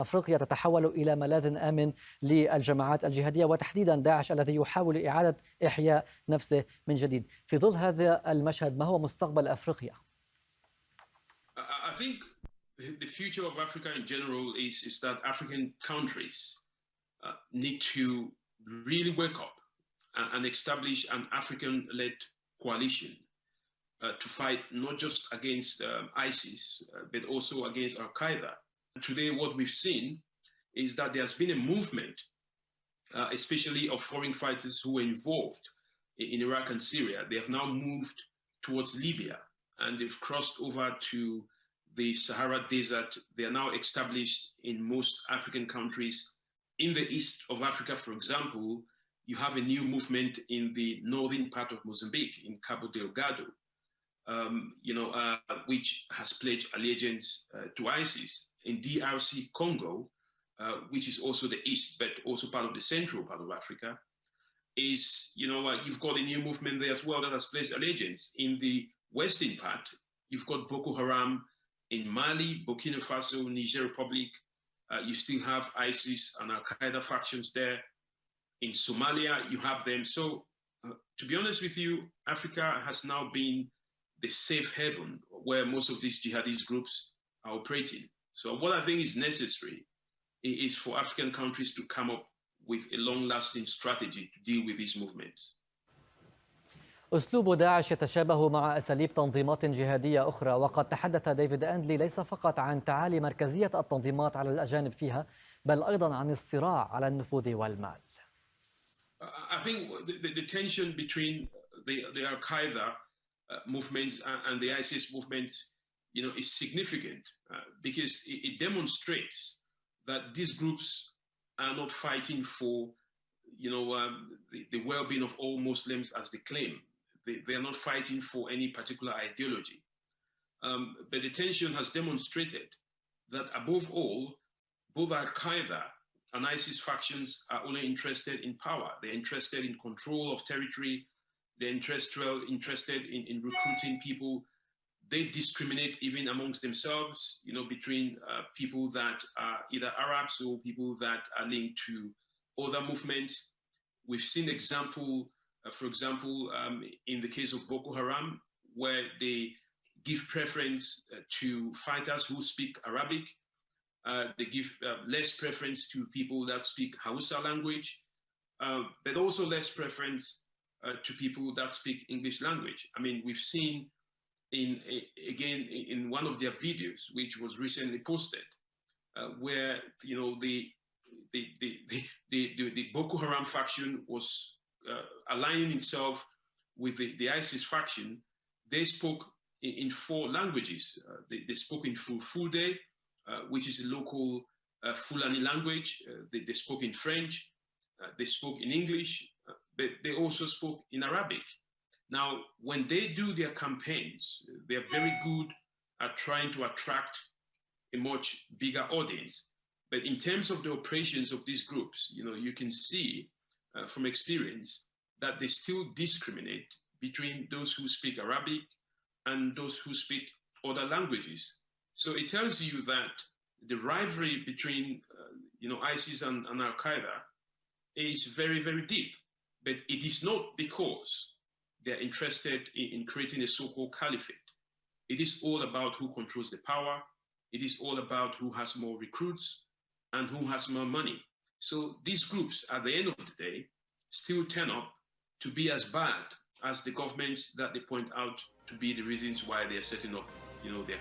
أفريقيا تتحول إلى ملاذ آمن للجماعات الجهادية وتحديدا داعش الذي يحاول إعادة إحياء نفسه من جديد. في ظل هذا المشهد ما هو مستقبل أفريقيا؟ I think the future of Africa in general is that African countries need to really wake up and establish an African-led coalition to fight not just against ISIS, but also against Al-Qaeda. Today, what we've seen is that there's been a movement, especially of foreign fighters who were involved in Iraq and Syria. They have now moved towards Libya and they've crossed over to the Sahara Desert. They are now established in most African countries. In the east of Africa, for example, you have a new movement in the northern part of Mozambique, in Cabo Delgado, which has pledged allegiance to ISIS. In DRC Congo, which is also the east, but also part of the central part of Africa, you've got a new movement there as well that has pledged allegiance. In the western part, you've got Boko Haram in Mali, Burkina Faso, Niger Republic. You still have ISIS and Al-Qaeda factions there. In Somalia, you have them. So, to be honest with you, Africa has now been the safe haven where most of these jihadist groups are operating. So what I think is necessary is for African countries to come up with a long-lasting strategy to deal with these movements. أسلوب داعش يتشابه مع أساليب تنظيمات جهادية أخرى، وقد تحدث ديفيد أندلي ليس فقط عن تعالي مركزية التنظيمات على الأجانب فيها، بل أيضا عن الصراع على النفوذ والمال. I think the tension between the Al-Qaeda movements and the ISIS movement, is significant because it demonstrates that these groups are not fighting for, the well-being of all Muslims as they claim. They are not fighting for any particular ideology. But the tension has demonstrated that above all, both Al-Qaeda and ISIS factions are only interested in power. They're interested in control of territory. They're interested in recruiting people. They discriminate even amongst themselves, between people that are either Arabs or people that are linked to other movements. We've seen for example, in the case of Boko Haram, where they give preference to fighters who speak Arabic. They give less preference to people that speak Hausa language, but also less preference to people that speak English language. I mean, we've seen in one of their videos, which was recently posted, where the Boko Haram faction was aligning itself with the ISIS faction. They spoke in 4 languages. They spoke in Fulfulde, which is a local Fulani language. They spoke in French. They spoke in English, but they also spoke in Arabic. Now, when they do their campaigns, they're very good at trying to attract a much bigger audience. But in terms of the operations of these groups, you can see from experience that they still discriminate between those who speak Arabic and those who speak other languages. So it tells you that the rivalry between ISIS and Al-Qaeda is very, very deep. But it is not because they're interested in creating a so-called caliphate. It is all about who controls the power. It is all about who has more recruits and who has more money. So these groups, at the end of the day, still turn up to be as bad as the governments that they point out to be the reasons why they're setting up, their